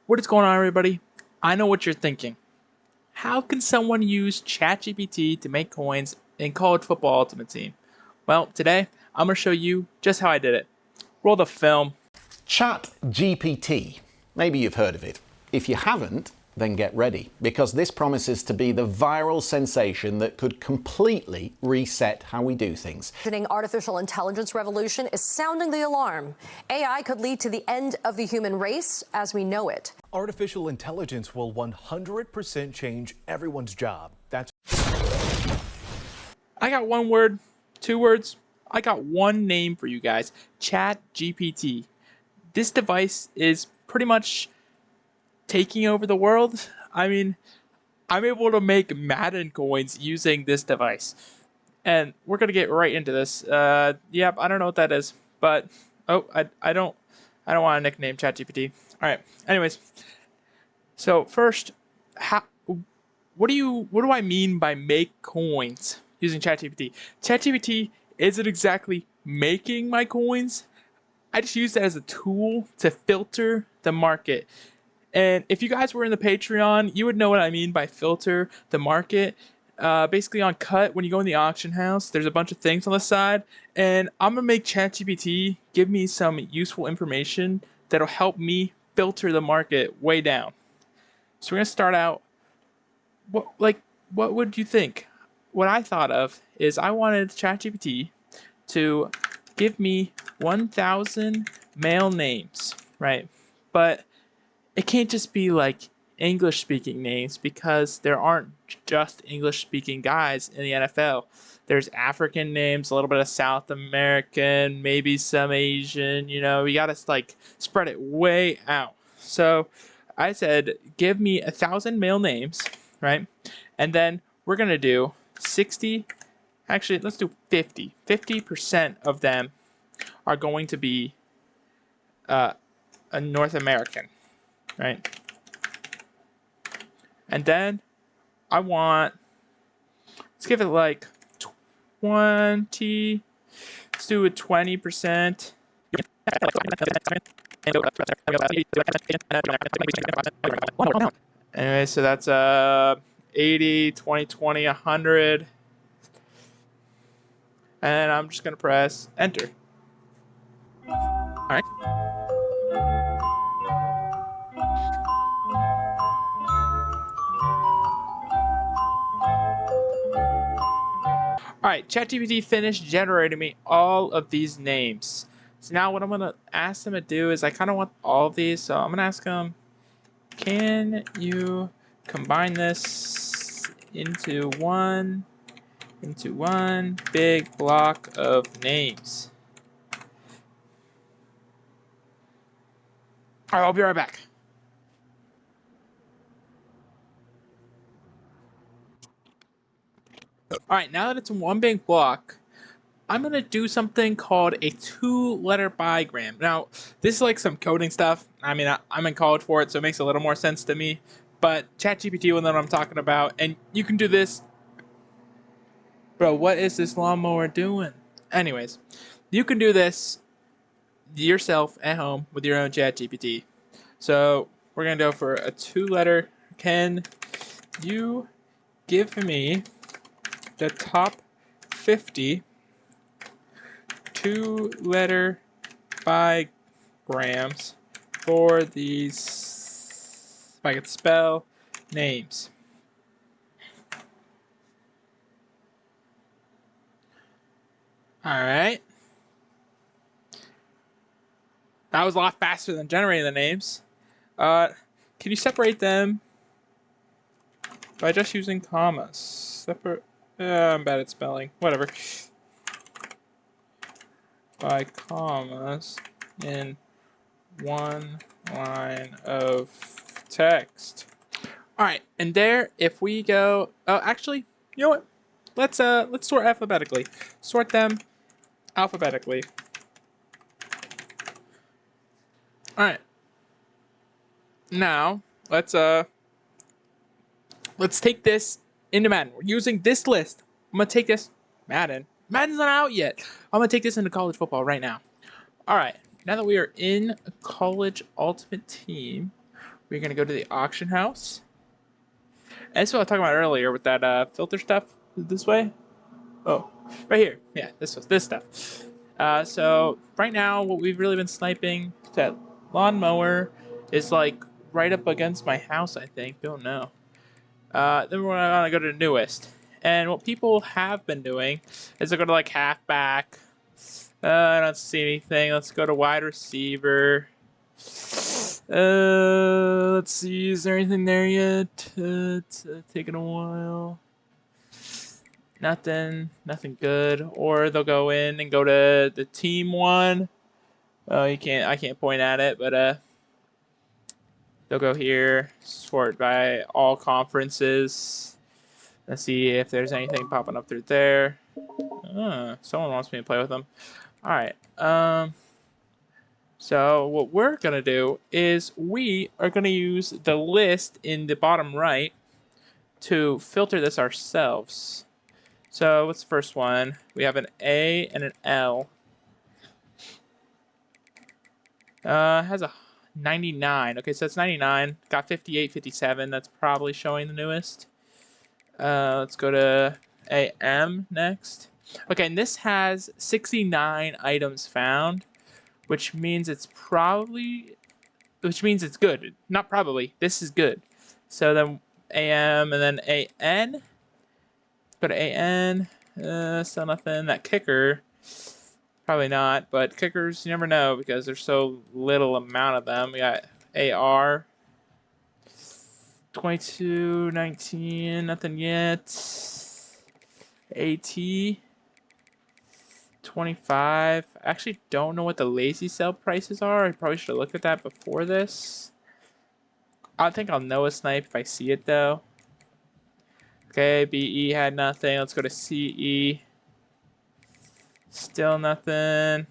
What is going on, everybody? I know what you're thinking. How can someone use ChatGPT to make coins in college football Ultimate Team? Well, today I'm going to show you just how I did it. Roll the film. ChatGPT. Maybe you've heard of it. If you haven't, then get ready, because this promises to be the viral sensation that could completely reset how we do things. The artificial intelligence revolution is sounding the alarm. AI could lead to the end of the human race as we know it. Artificial intelligence will 100% change everyone's job. That's. I got one word, 2 words. I got one name for you guys. ChatGPT. This device is pretty much taking over the world. I mean, I'm able to make Madden coins using this device. And we're going to get right into this. Yep, I don't know what that is. But, I don't want to nickname ChatGPT. Alright, anyways. So, first, what do I mean by make coins using ChatGPT? ChatGPT isn't exactly making my coins. I just use that as a tool to filter the market. And if you guys were in the Patreon, you would know what I mean by filter the market. Basically on Cut, when you go in the auction house, there's a bunch of things on the side. And I'm going to make ChatGPT give me some useful information that'll help me filter the market way down. So we're going to start out, what would you think? What I thought of is I wanted ChatGPT to give me 1,000 male names, right? But it can't just be like English-speaking names, because there aren't just English-speaking guys in the NFL. There's African names, a little bit of South American, maybe some Asian. You know, you gotta like spread it way out. So I said, give me 1,000 male names, right? And then we're gonna do 60. Actually, let's do 50. 50% of them are going to be a North American. Right? And then I want, let's give it like 20, let's do a 20%. Anyway, so that's 80, 20, 20, 100. And I'm just going to press enter. All right. Alright, ChatGPT finished generating me all of these names. So now what I'm going to ask them to do is I kind of want all of these. So I'm going to ask them, can you combine this into one big block of names? Alright, I'll be right back. Alright, now that it's in one big block, I'm going to do something called a 2-letter bigram. Now, this is like some coding stuff. I mean, I'm in college for it, so it makes a little more sense to me. But ChatGPT will know what I'm talking about. And you can do this. Bro, what is this lawnmower doing? Anyways, you can do this yourself at home with your own ChatGPT. So, we're going to go for a 2-letter. Can you give me the top 50 2-letter bigrams for these, if I could spell, names? Alright. That was a lot faster than generating the names. Can you separate them by just using commas? I'm bad at spelling. Whatever. By commas in one line of text. Alright, and there, if we go, actually, you know what? Let's sort alphabetically. Sort them alphabetically. Alright. Now, let's take this into Madden. We're using this list. I'm gonna take this Madden's not out yet. I'm gonna take this into college football right now. Alright, now that we are in College Ultimate Team, We're gonna go to the auction house. And that's what I was talking about earlier with that filter stuff. This way. Oh, right here. Yeah, this stuff. So right now, what we've really been sniping, that lawnmower is like right up against my house, I think. Don't know. Then we're gonna go to the newest. And what people have been doing is they go to like halfback. I don't see anything. Let's go to wide receiver. Let's see. Is there anything there yet? It's taking a while. Nothing good. Or they'll go in and go to the team one. Oh, I can't point at it, but they'll go here, sort by all conferences. Let's see if there's anything popping up through there. Someone wants me to play with them. All right. So what we're gonna do is we are gonna use the list in the bottom right to filter this ourselves. So what's the first one? We have an A and an L. Has a 99. Okay, so it's 99. Got 58, 57. That's probably showing the newest. Let's go to AM next. Okay, and this has 69 items found, which means it's good. Not probably. This is good. So then AM and then AN. Go to AN. Still nothing. That kicker. Probably not, but kickers, you never know because there's so little amount of them. We got AR. 22, 19, nothing yet. AT. 25. I actually don't know what the lazy sell prices are. I probably should have looked at that before this. I think I'll know a snipe if I see it though. Okay, BE had nothing. Let's go to CE. Still nothing.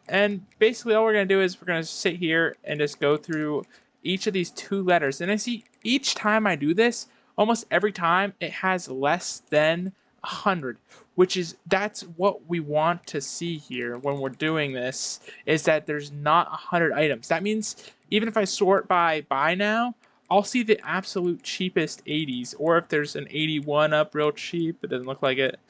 And basically all we're going to do is we're going to sit here and just go through each of these 2 letters. And I see each time I do this, almost every time it has less than 100, that's what we want to see here when we're doing this, is that there's not 100 items. That means even if I sort by buy now, I'll see the absolute cheapest 80s, or if there's an 81 up real cheap, it doesn't look like it.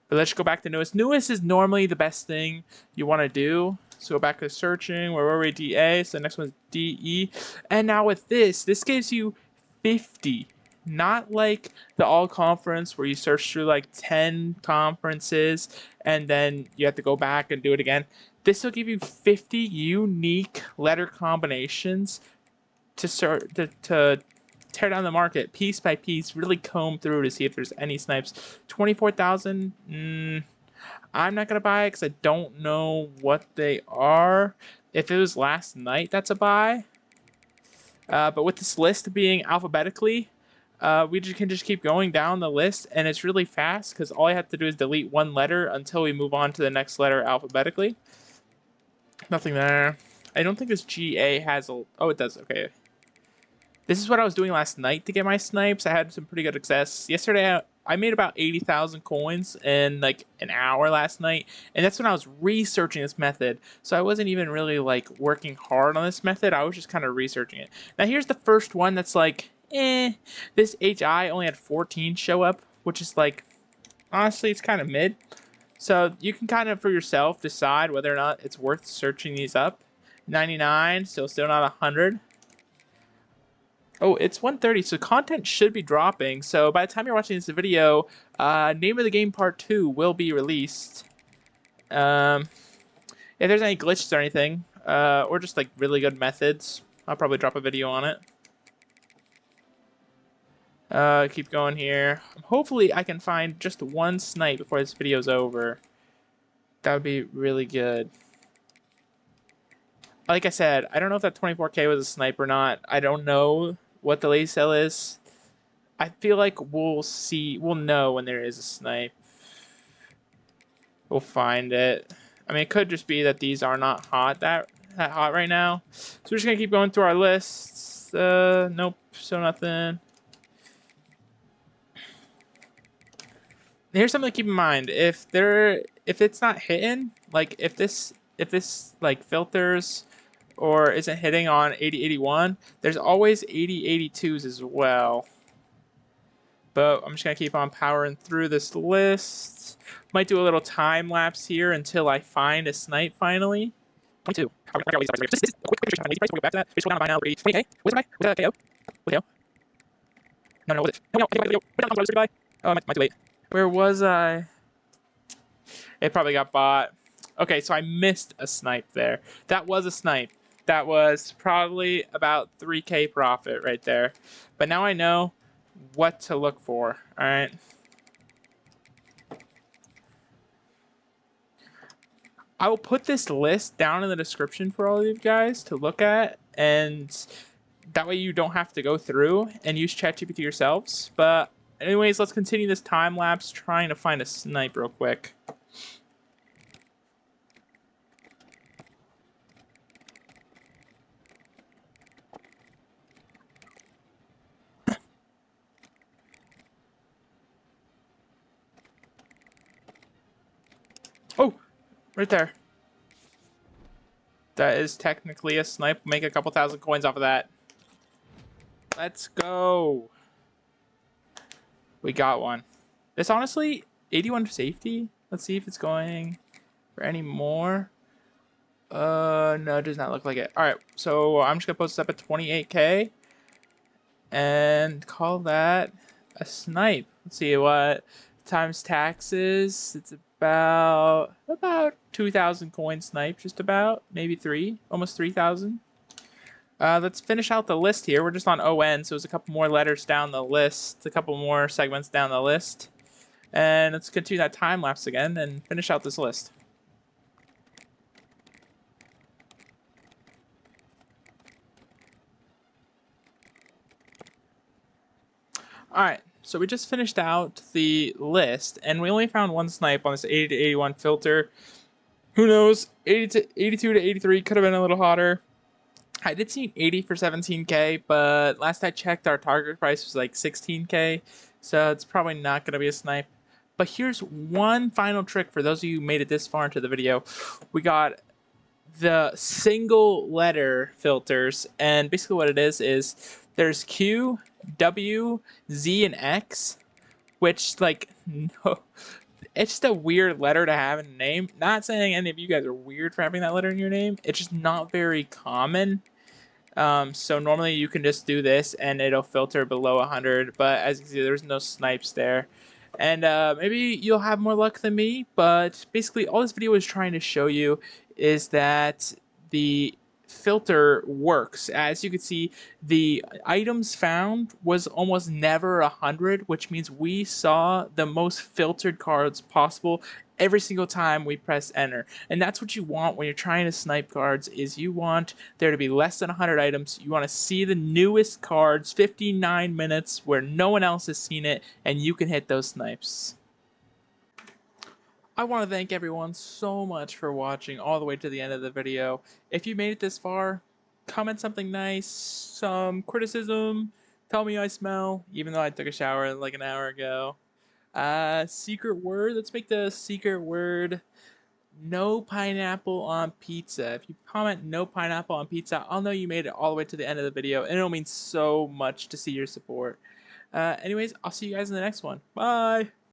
But let's go back to newest. Newest is normally the best thing you want to do. So go back to searching. Where were we? DA. So the next one's DE. And now with this gives you 50. Not like the all conference where you search through like 10 conferences and then you have to go back and do it again. This will give you 50 unique letter combinations to tear down the market piece by piece, really comb through to see if there's any snipes. 24,000. I'm not gonna buy it because I don't know what they are. If it was last night, that's a buy. But with this list being alphabetically, we can just keep going down the list, and it's really fast because all I have to do is delete one letter until we move on to the next letter alphabetically. Nothing there. I don't think this GA has a... Oh, it does. Okay. This is what I was doing last night to get my snipes. I had some pretty good success. Yesterday, I made about 80,000 coins in like an hour last night. And that's when I was researching this method. So I wasn't even really like working hard on this method. I was just kind of researching it. Now here's the first one that's like, This HI only had 14 show up, which is like, honestly, it's kind of mid. So you can kind of for yourself decide whether or not it's worth searching these up. 99, still not 100. Oh, it's 1:30, so content should be dropping. So by the time you're watching this video, Name of the Game Part 2 will be released. If there's any glitches or anything, or just like really good methods, I'll probably drop a video on it. Keep going here. Hopefully I can find just one snipe before this video's over. That would be really good. Like I said, I don't know if that 24K was a snipe or not. I don't know what the lazy sell is. I feel like we'll know when there is a snipe. We'll find it. I mean, it could just be that these are not that hot right now. So we're just gonna keep going through our lists. Nope, so nothing. Here's something to keep in mind. If it's not hitting, like if this like filters or isn't hitting on 8081. There's always 8082s as well. But I'm just going to keep on powering through this list. Might do a little time lapse here until I find a snipe finally. 22. Just a quick trick on easy price before we go back to that. We just roll down by now. 20k. Was it right? Was that KO? Was it KO? No, was it? No, I think I oh, I might too late. Where was I? It probably got bought. Okay, so I missed a snipe there. That was a snipe. That was probably about 3k profit right there. But now I know what to look for. All right. I will put this list down in the description for all of you guys to look at, and that way you don't have to go through and use ChatGPT yourselves. But anyways, let's continue this time lapse trying to find a snipe real quick. Oh, right there. That is technically a snipe. Make a couple thousand coins off of that. Let's go. We got one. It's honestly 81 safety. Let's see if it's going for any more. No, it does not look like it. All right, so I'm just gonna post this up at 28k and call that a snipe. Let's see what times taxes. It's about 2,000 coin snipe, just about, maybe almost 3,000. Let's finish out the list here. We're just on ON, so there's a couple more letters down the list, a couple more segments down the list. And let's continue that time lapse again and finish out this list. Alright, so we just finished out the list, and we only found one snipe on this 80 to 81 filter. Who knows? 82 to 83 could have been a little hotter. I did see 80 for 17k, but last I checked, our target price was like 16k, so it's probably not going to be a snipe. But here's one final trick for those of you who made it this far into the video. We got the single letter filters, and basically what it is there's Q, W, Z, and X, which, like, no, it's just a weird letter to have in a name. Not saying any of you guys are weird for having that letter in your name. It's just not very common. So normally you can just do this and it'll filter below 100, but as you can see, there's no snipes there. And maybe you'll have more luck than me, but basically all this video is trying to show you is that the filter works. As you can see, the items found was almost never 100, which means we saw the most filtered cards possible every single time we press enter. And that's what you want when you're trying to snipe cards, is you want there to be less than 100 items. You want to see the newest cards, 59 minutes where no one else has seen it, and you can hit those snipes. I want to thank everyone so much for watching all the way to the end of the video. If you made it this far, comment something nice, some criticism, tell me I smell, even though I took a shower like an hour ago. Secret word, let's make the secret word no pineapple on pizza. If you comment no pineapple on pizza, I'll know you made it all the way to the end of the video, and it'll mean so much to see your support. Anyways, I'll see you guys in the next one. Bye!